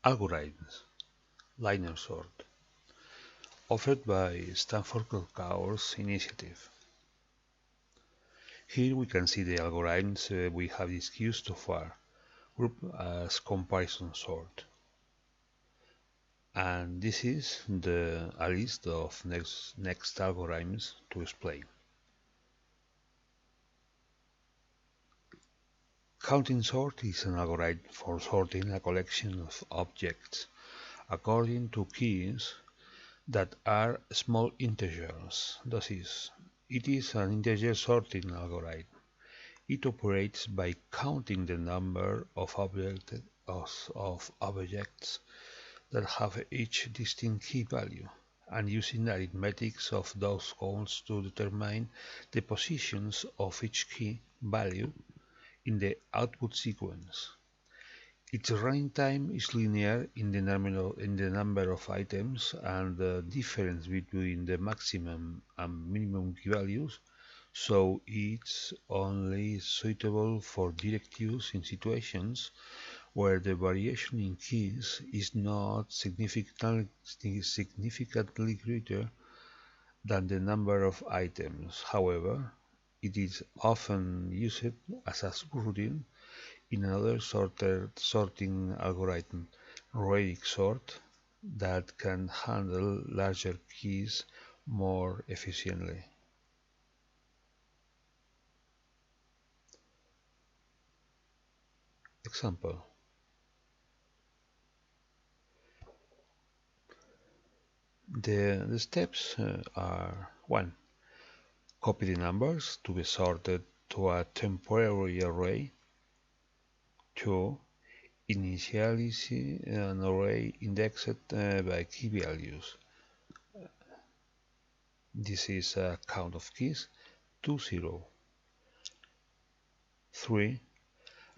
Algorithms, linear sort, offered by Stanford Course Initiative. Here we can see the algorithms we have discussed so far, grouped as comparison sort. And this is a list of next algorithms to explain. Counting sort is an algorithm for sorting a collection of objects according to keys that are small integers. That is, it is an integer sorting algorithm. It operates by counting the number of objects that have each distinct key value and using arithmetics of those counts to determine the positions of each key value in the output sequence. Its running time is linear in the number of items, and the difference between the maximum and minimum key values, so it's only suitable for direct use in situations where the variation in keys is not significantly greater than the number of items. However, it is often used as a subroutine in another sorting algorithm, Radix sort, that can handle larger keys more efficiently. Example. The steps are 1. Copy the numbers to be sorted to a temporary array. 2. Initialize an array indexed by key values. This is a count of keys to 0. 3.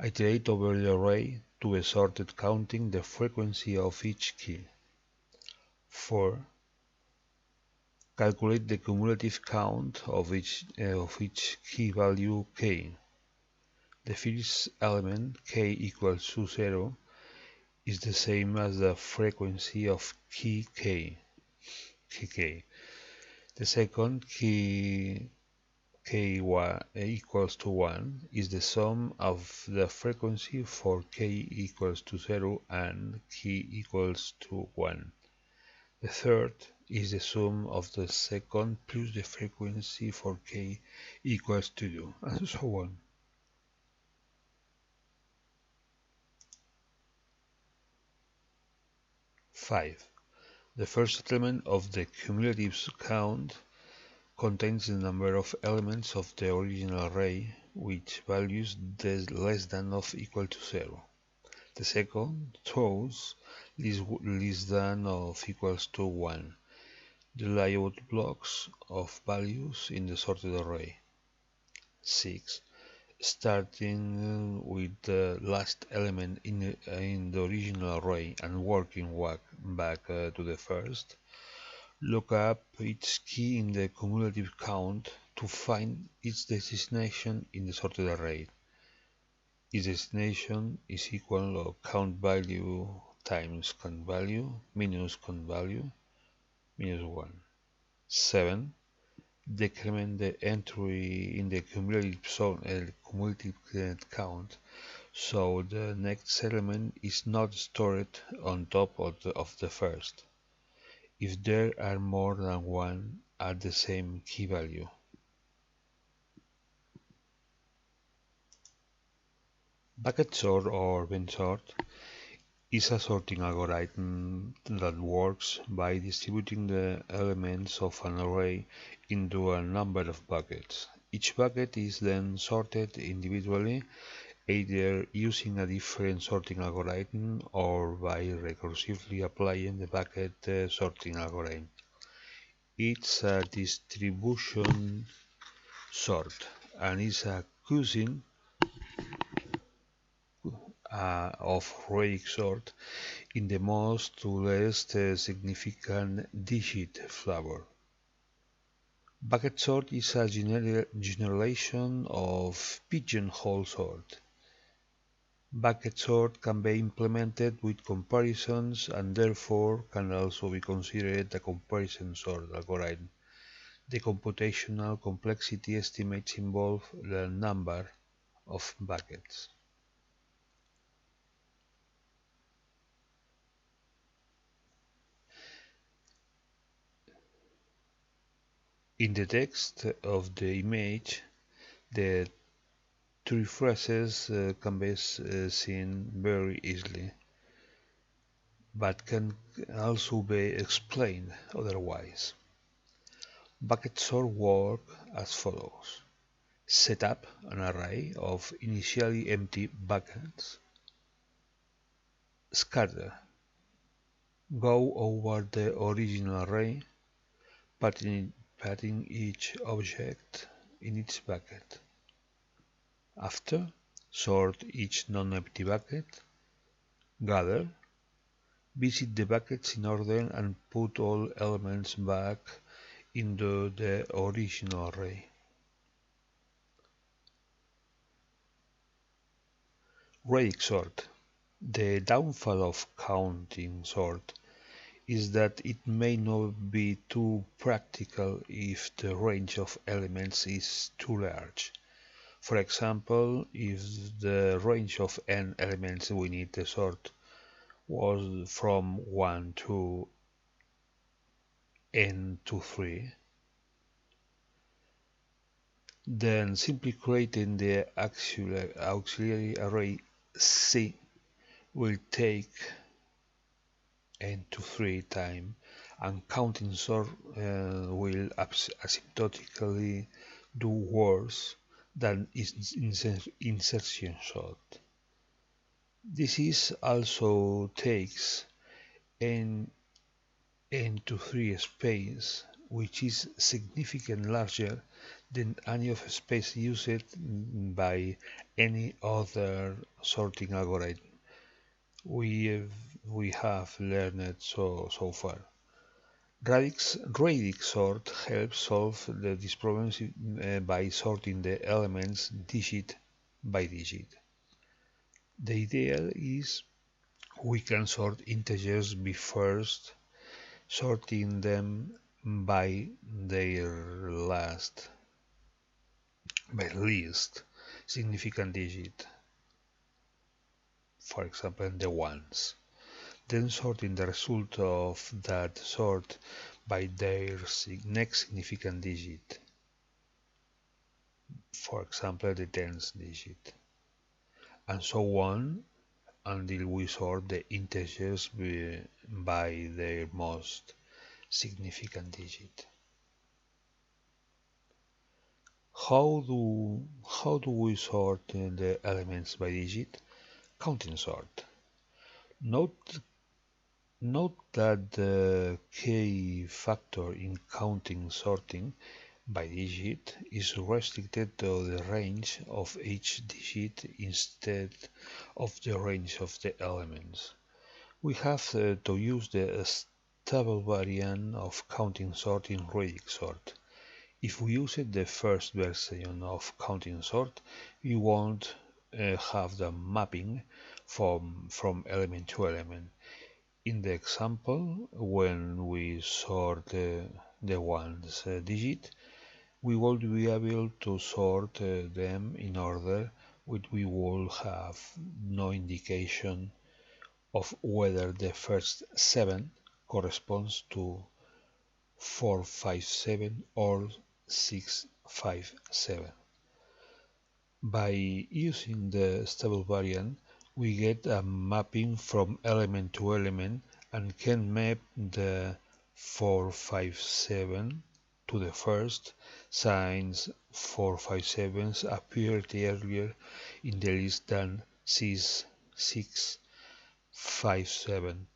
Iterate over the array to be sorted counting the frequency of each key. 4. Calculate the cumulative count of each key value k. The first element, k equals to 0, is the same as the frequency of key k. The second, key k equals to 1, is the sum of the frequency for k equals to 0 and k equals to 1. The third is the sum of the second plus the frequency for k equals to 2, and so on. Five. The first element of the cumulative count contains the number of elements of the original array with values less than or equal to 0. The second throws less than or equals to 1. The layout blocks of values in the sorted array. 6. Starting with the last element in the original array and working back to the first. Look up each key in the cumulative count to find its destination in the sorted array. Its destination is equal to count value times count value minus count value minus 1. 7. Decrement the entry in the cumulative count so the next element is not stored on top of the first, if there are more than one at the same key value. Bucket sort or bin sort is a sorting algorithm that works by distributing the elements of an array into a number of buckets. Each bucket is then sorted individually, either using a different sorting algorithm or by recursively applying the bucket sorting algorithm. It's a distribution sort and is a cousin of Radix sort in the most to least significant digit flavor. Bucket sort is a generalization of pigeonhole sort. Bucket sort can be implemented with comparisons and therefore can also be considered a comparison sort algorithm. The computational complexity estimates involve the number of buckets. In the text of the image, the three phrases can be seen very easily, but can also be explained otherwise. Bucket sort work as follows. Set up an array of initially empty buckets. Scatter. Go over the original array, patting each object in its bucket. After, sort each non-empty bucket. Gather. Visit the buckets in order and put all elements back into the original array. Radix sort. The downfall of counting sort is that it may not be too practical if the range of elements is too large. For example, if the range of n elements we need to sort was from 1 to n to 3, then simply creating the auxiliary array C will take n to 3 time, and counting sort will asymptotically do worse than insertion sort. This is also takes n to 3 space, which is significantly larger than any of space used by any other sorting algorithm we have learned so far. Radix sort helps solve these problems by sorting the elements digit by digit. The idea is we can sort integers first, sorting them by their least significant digit, for example the ones, then sorting the result of that sort by their next significant digit, for example the tens digit, and so on until we sort the integers by their most significant digit. How do we sort the elements by digit? Counting sort. Note that the key factor in counting sorting by digit is restricted to the range of each digit instead of the range of the elements. We have to use the stable variant of counting sort in radix sort. If we use the first version of counting sort, we won't have the mapping from element to element. In the example, when we sort the ones digit, we will be able to sort them in order which we will have no indication of whether the first 7 corresponds to 457 or 657. By using the stable variant, we get a mapping from element to element and can map the 457 to the first, since 457s appeared earlier in the list than 657.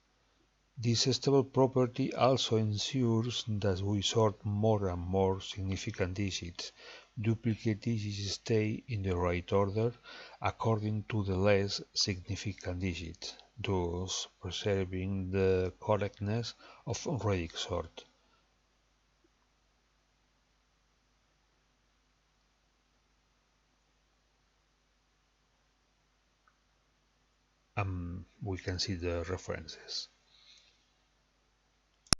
This stable property also ensures that we sort more and more significant digits. Duplicate digits stay in the right order according to the less significant digits, thus preserving the correctness of radix sort. we can see the references.